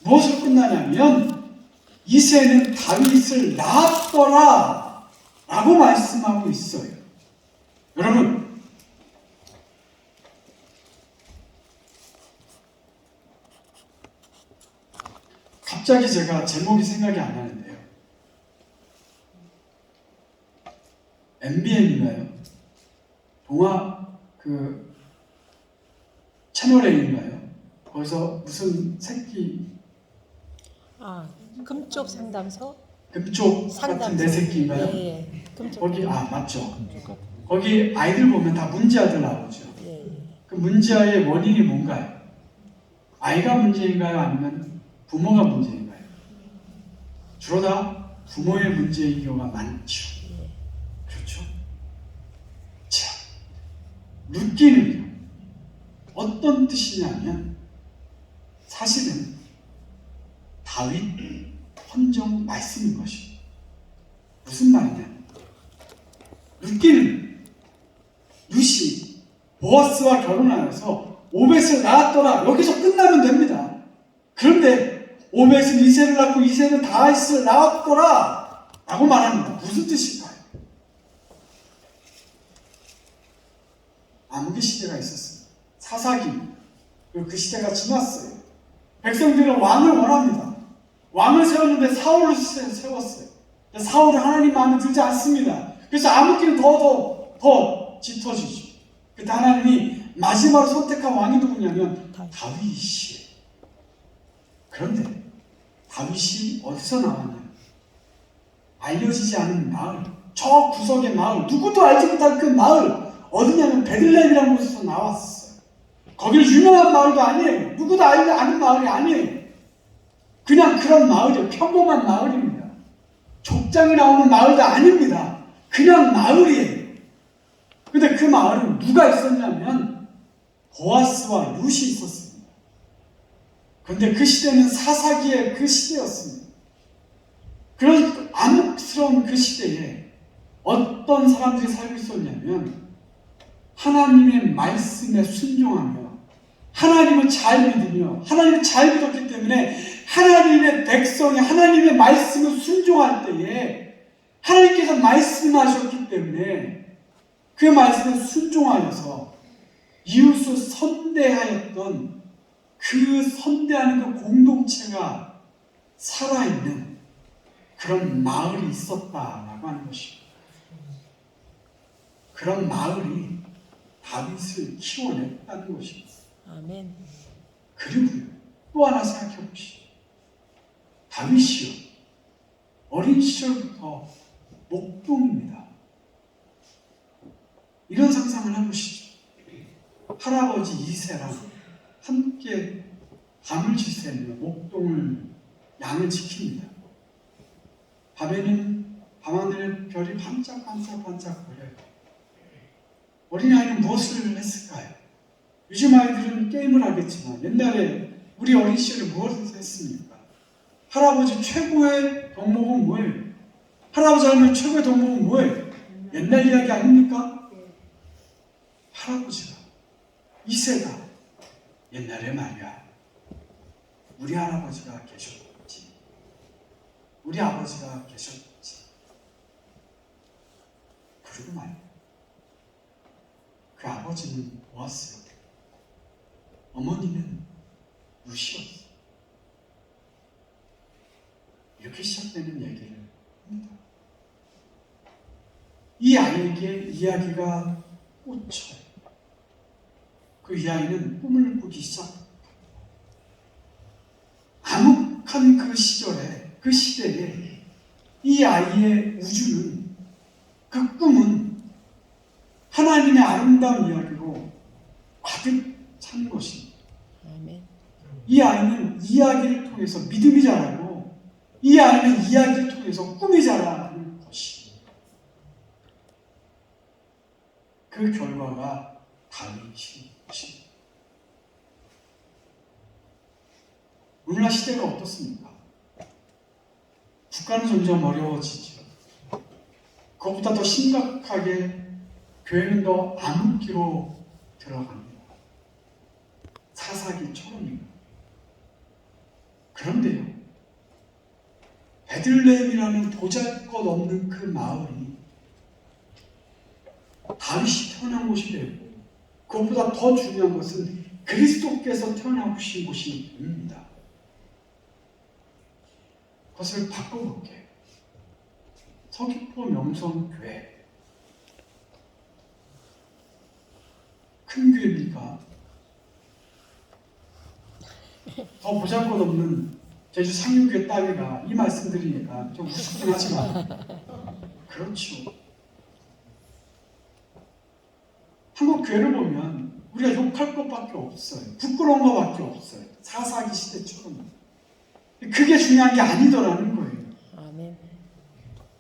무엇으로 끝나냐면 이새는 다윗을 낳았더라 라고 말씀하고 있어요. 여러분, 갑자기 제가 제목이 생각이 안 나는데요. MBN인가요? 동화 채널 A인가요? 거기서 무슨 새끼 금쪽 상담소? 금쪽 같은 내 새끼인가요? 예. 금쪽. 거기 맞죠. 거기 아이들 보면 다 문제아들 나오죠. 예. 그 문제아의 원인이 뭔가요? 아이가 문제인가요? 아니면 부모가 문제인가요? 주로 다 부모의 문제인 경우가 많죠. 그렇죠? 자, 룻기는요, 어떤 뜻이냐면 사실은 다윗 헌정 말씀인 것입니다. 무슨 말이냐? 룻기는 룻이 보아스와 결혼하여서 오벳을 낳았더라, 여기서 끝나면 됩니다. 그런데 오벳은 이새를 낳고 이새는 다윗을 낳았더라 라고 말합니다. 무슨 뜻일까요? 암흑의 시대가 있었습니다. 사사기. 그리고 그 시대가 지났어요. 백성들은 왕을 원합니다. 왕을 세웠는데 사울을 세웠어요. 사울은 하나님 마음에 들지 않습니다. 그래서 암흑기는 더 짙어지죠. 그때 하나님이 마지막으로 선택한 왕이 누구냐면 다윗이에요. 그런데 다윗이 어디서 나왔냐? 알려지지 않은 마을, 저 구석의 마을, 누구도 알지 못한 그 마을, 어디냐면 베들레헴이라는 곳에서 나왔어요. 거기는 유명한 마을도 아니에요. 누구도 아는 마을이 아니에요. 그냥 그런 마을이에요. 평범한 마을입니다. 족장이 나오는 마을도 아닙니다. 그냥 마을이에요. 근데 그 마을은 누가 있었냐면 보아스와 룻이 있었습니다. 그런데 그 시대는 사사기의 그 시대였습니다. 그런 암흑스러운 그 시대에 어떤 사람들이 살고 있었냐면 하나님의 말씀에 순종하며 하나님을 잘 믿으며 하나님을 잘 믿었기 때문에 하나님의 백성이 하나님의 말씀을 순종할 때에 하나님께서 말씀하셨기 때문에 그 말씀에 순종하여서 이웃을 선대하였던 그 선대하는 그 공동체가 살아있는 그런 마을이 있었다라고 하는 것입니다. 그런 마을이 다윗을 키워냈다는 것입니다. 아멘. 그리고요, 또 하나 생각해 보시죠. 다윗이요, 어린 시절부터 목동입니다. 이런 상상을 해보시죠. 할아버지 이새랑 함께 밤을 지새며 목동을 양을 지킵니다. 밤에는 밤하늘의 별이 반짝반짝반짝거려요. 어린아이는 무엇을 했을까요? 요즘 아이들은 게임을 하겠지만 옛날에 우리 어린 시절에 무엇을 했습니까? 할아버지 최고의 덕목은 뭐예요? 할아버지 할머니 최고의 덕목은 뭐예요? 옛날 이야기 아닙니까? 할아버지가 이새가 옛날에 말이야, 우리 할아버지가 계셨지, 우리 아버지가 계셨지. 그리고 말이야, 그 아버지는 보았어요. 어머니는 룻이었어. 이렇게 시작되는 얘기를 합니다. 이 아이에게 이야기가 꽂혀요. 그 이 아이는 꿈을 꾸기 시작합니다. 암흑한 그 시절에, 그 시대에 이 아이의 우주는, 그 꿈은 하나님의 아름다운 이야기로 가득 찬 것입니다. 아멘. 이 아이는 이야기를 통해서 믿음이 자라고, 이 아이는 이야기를 통해서 꿈이 자라는 것입니다. 그 결과가 다윗이 것입니다. 오늘날 시대가 어떻습니까? 국가는 점점 어려워지죠. 그것보다 더 심각하게 교회는 더 암흑기로 들어갑니다. 사사기처럼입니다. 그런데요, 베들레헴이라는 보잘것없는 그 마을이 다윗이 태어난 곳이 되고, 그것보다 더 중요한 것은 그리스도께서 태어나신 곳이 됩니다. 그것을 바꿔볼게요. 서귀포 명성교회, 큰 교회입니까? 더 보잘것없는 제주 상류교회 따위가 이 말씀 드리니까 좀 우습긴 하지만 그렇죠. 한국 교회를 보면 우리가 욕할 것밖에 없어요. 부끄러운 것밖에 없어요. 사사기 시대처럼. 그게 중요한 게 아니더라는 거예요. 아멘.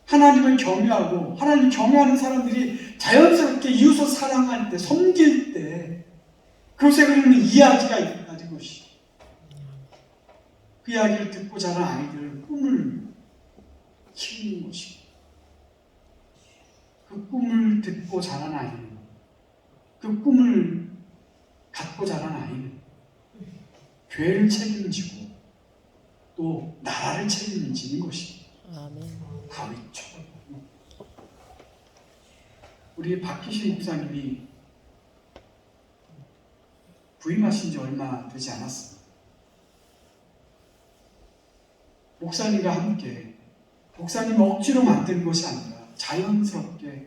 하나님을 경외하고 하나님을 경외하는 사람들이 자연스럽게 이웃을 사랑할 때, 섬길 때 그것에 그러는 이야기가 있다. 이것이. 그 이야기를 듣고 자란 아이들 꿈을 키우는 것입니다. 그 꿈을 듣고 자란 아이는, 그 꿈을 갖고 자란 아이는 교회를 책임지고 또 나라를 책임지는 것입니다. 아멘. 다윗처럼. 우리 박희신 목사님이 부임하신 지 얼마 되지 않았습니다. 목사님과 함께, 목사님을 억지로 만든 것이 아니라 자연스럽게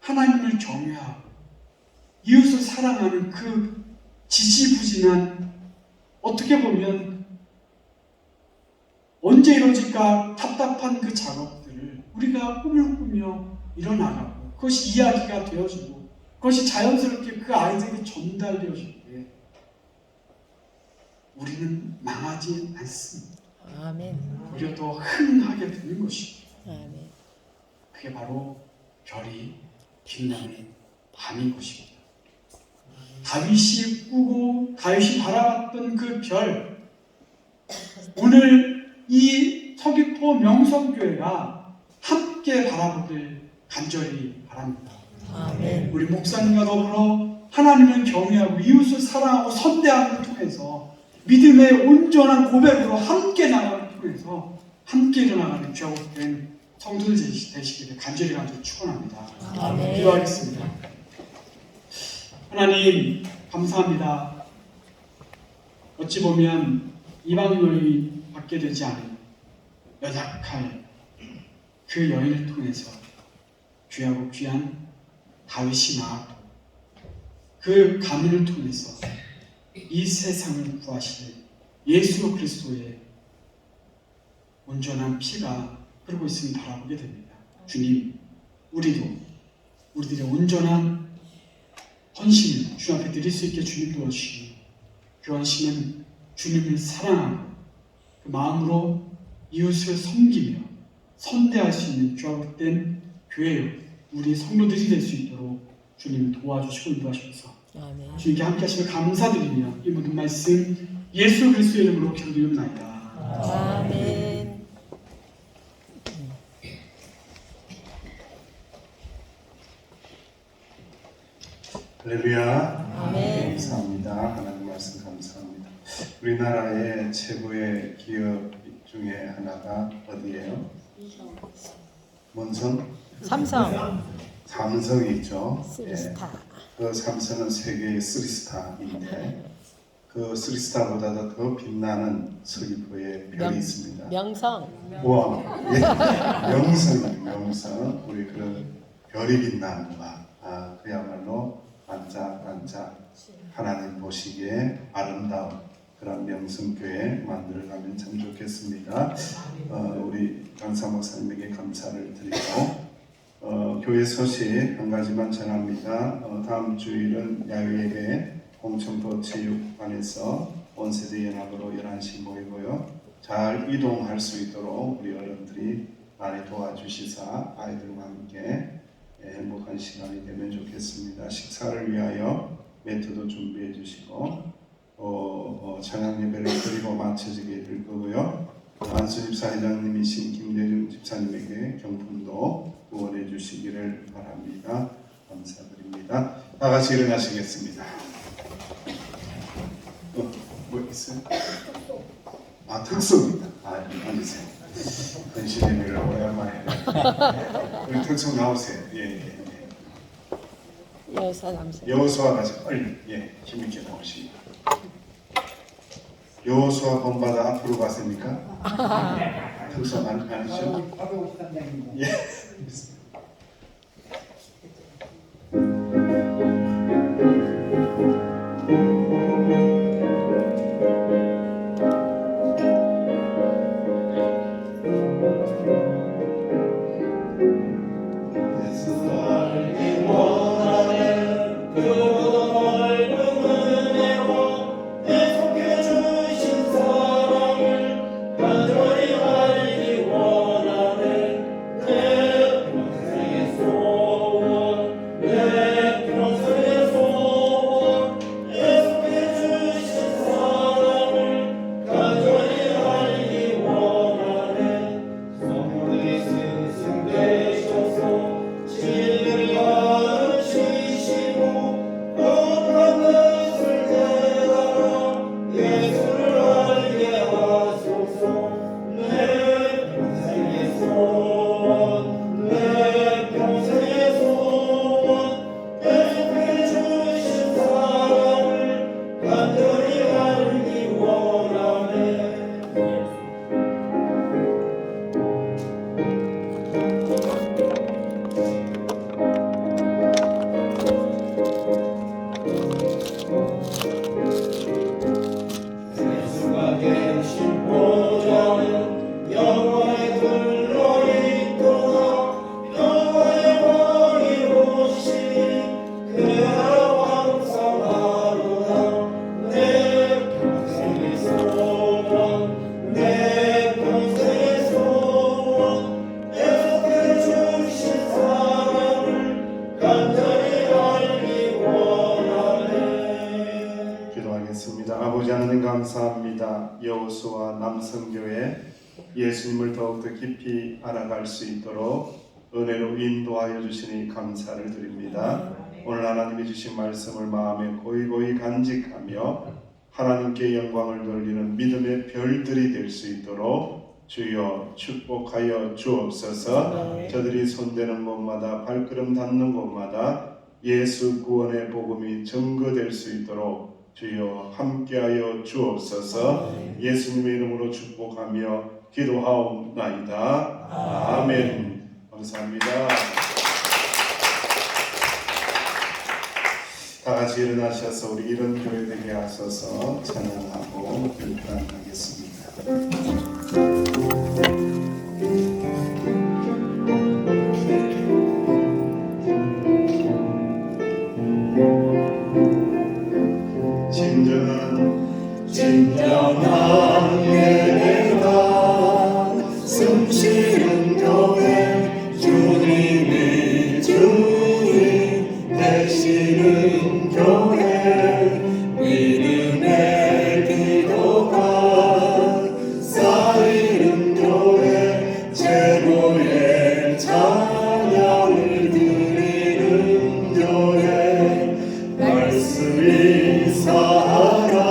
하나님을 경외하고 이웃을 사랑하는 그 지지부진한, 어떻게 보면 언제 이루어질까 답답한 그 작업들을 우리가 꿈을 꾸며 일어나가고 그것이 이야기가 되어지고 그것이 자연스럽게 그 아이들에게 전달되어질 때 우리는 망하지 않습니다. 아멘. 오히려 더 흥하게 되는 것입니다. 아멘. 그게 바로 별이 빛나는 밤인 것입니다. 다윗이 꾸고 다윗이 바라봤던 그 별, 오늘 이 서귀포 명성교회가 함께 바라보길 간절히 바랍니다. 아멘. 우리 목사님과 더불어 하나님을 경외하고 이웃을 사랑하고 선대함을 통해서 믿음의 온전한 고백으로 함께 나가는 통해서 함께 일어나가는 귀하고된 성도들 되시기를 간절히 축원합니다. 아멘. 기도하겠습니다. 하나님 감사합니다. 어찌 보면 이방인이 받게 되지 않은 연약할 그 여인을 통해서 귀하고 귀한 다윗이 나왔고, 그 가문을 통해서 이 세상을 구하실 예수 그리스도의 온전한 피가 흐르고 있음을 바라보게 됩니다. 주님, 우리들의 온전한 헌신을 주 앞에 드릴 수 있게 주님 도와주시고, 그 헌신은 주님을 사랑하고 그 마음으로 이웃을 섬기며 선대할 수 있는 귀하된 교회요, 우리 성도들이 될 수 있도록 주님 도와주시고 인도하셔서 아멘. 주님께 함께 하시며 감사드리며 이 모든 말씀 예수 그리스도의 이름으로 기도드립니다. 아멘. 할렐루야. 아멘. 감사합니다. 하나님 말씀 감사합니다. 우리나라의 최고의 기업 중에 하나가 어디예요? 뭔성? 삼성. 삼성이 있죠. 쓰리스타. 그 삼성은 세계의 3스타인데 그 3스타보다도 더 빛나는 서귀포에 별이 있습니다. 명성. 우와, 예, 명성. 우리 그런 별이 빛나는 것, 그야말로 반짝반짝 하나님 보시기에 아름다운 그런 명성교회 만들어가면 참 좋겠습니다. 우리 강사 목사님에게 감사를 드리고 교회 소식 한 가지만 전합니다. 다음 주일은 야외예배 공천도 체육관에서 온세대 연합으로 11시 모이고요. 잘 이동할 수 있도록 우리 어른들이 많이 도와주시사 아이들과 함께 행복한 시간이 되면 좋겠습니다. 식사를 위하여 매트도 준비해 주시고 찬양 예배를 드리고 마쳐지게 될 거고요. 안수 집사회장님이신 김대중 집사님에게 경품도 후원해 주시기를 바랍니다. 감사드립니다. 다 같이 일어나시겠습니다. 뭐 있어요? 아, 특송입니다. 앉으세요. 현실 예배를 오랜만에. 우리 특송 나오세요. 예. 여사 남성. 여호수아 같이 빨리 힘있게 나오시고. 여호수아 본받아 앞으로 가십니까? 특송 아니죠? 예. 아버지 하나님 감사합니다. 여호수아 남성교회 예수님을 더욱더 깊이 알아갈 수 있도록 은혜로 인도하여 주시니 감사를 드립니다. 오늘 하나님이 주신 말씀을 마음에 고이고이 간직하며 하나님께 영광을 돌리는 믿음의 별들이 될 수 있도록 주여 축복하여 주옵소서. 저들이 손대는 곳마다 발걸음 닿는 곳마다 예수 구원의 복음이 증거될 수 있도록 주여 함께하여 주옵소서. 예수님의 이름으로 축복하며 기도하옵나이다. 아멘. 감사합니다. 다 같이 일어나셔서 우리 이런 교회 되게 하셔서 찬양하고 일단하겠습니다. 진정한 예배가 숨쉬는 교회 주님이 주인 되시는 교회 믿음의 기도가 쌓이는 교회 최고의 찬양을 드리는 교회 말씀이 살아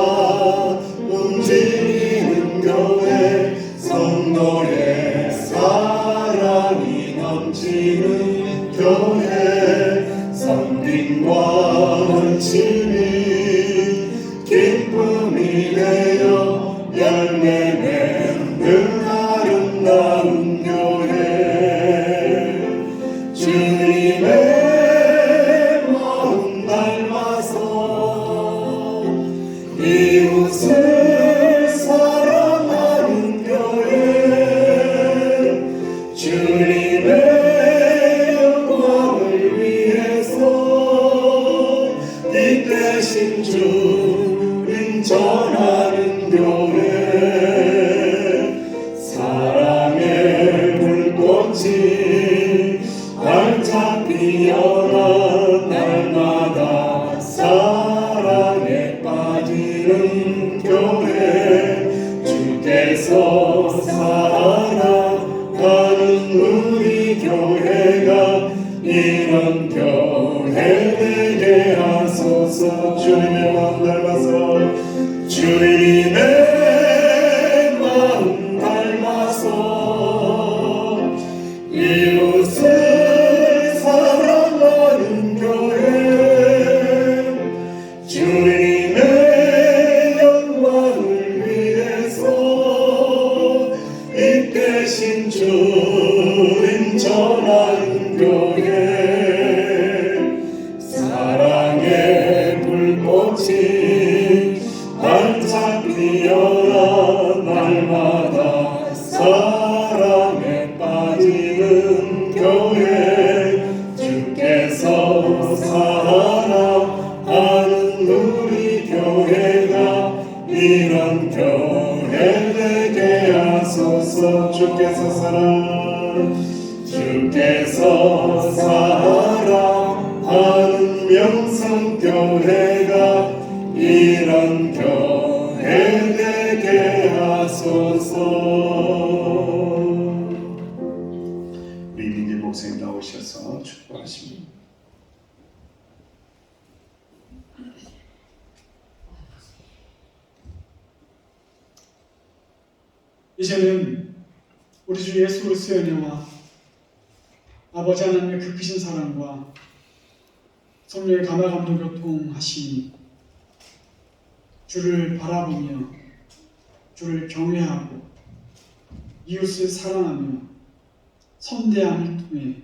움직이는 교회 성도의 사랑이 넘치는 교회 섬김과 헌신이 기쁨이 되어 열매 맺는 아름다운 교회 주님의 마음 닮아서 이웃을 사랑하는 교회 주님의 영광을 위해서 이 대신 주님 전하는 교회 사랑의 불꽃이 활짝 피어나 날마다 사랑에 빠지는 교회 주께서 이런 교회 되게 하소서. 주님의 마음 닮아서 주님의 마음 닮아서 이웃을 사랑하는 교회, 주님의 영광을 위해서 이 대신 주님 전하는 교회, 사랑의 불꽃이 반짝 피어나 날마다 사랑에 빠지는 교회, 주께서 사랑하는 우리 교회가 이런 교회 되게 하소서. 주께서 사랑하는 명성교회가 이런 교회 되게 하소서. 우리 민기 목사님 나오셔서 축복하십니다. 이제는 우리 주 예수 그리스도의 은혜와 아버지 하나님의 그 크신 사랑과 성령의 감화감동 교통하심이 주를 바라보며 주를 경외하고 이웃을 사랑하며 선대함을 통해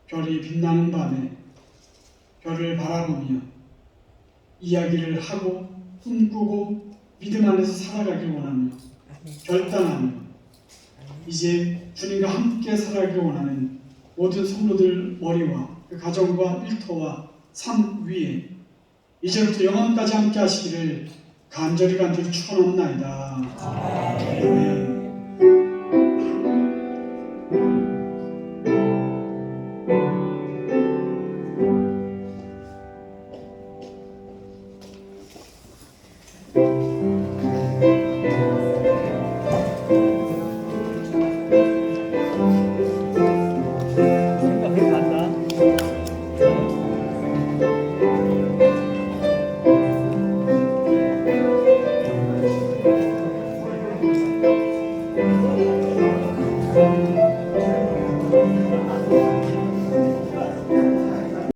별이 빛나는 밤에 별을 바라보며 이야기를 하고 꿈꾸고 믿음 안에서 살아가길 원하며 결단하며 이제 주님과 함께 살아가길 원하는 모든 성도들 머리와 그 가정과 일터와 삶 위에 이제부터 영원까지 함께 하시기를 간절히 축원합니다. 아멘.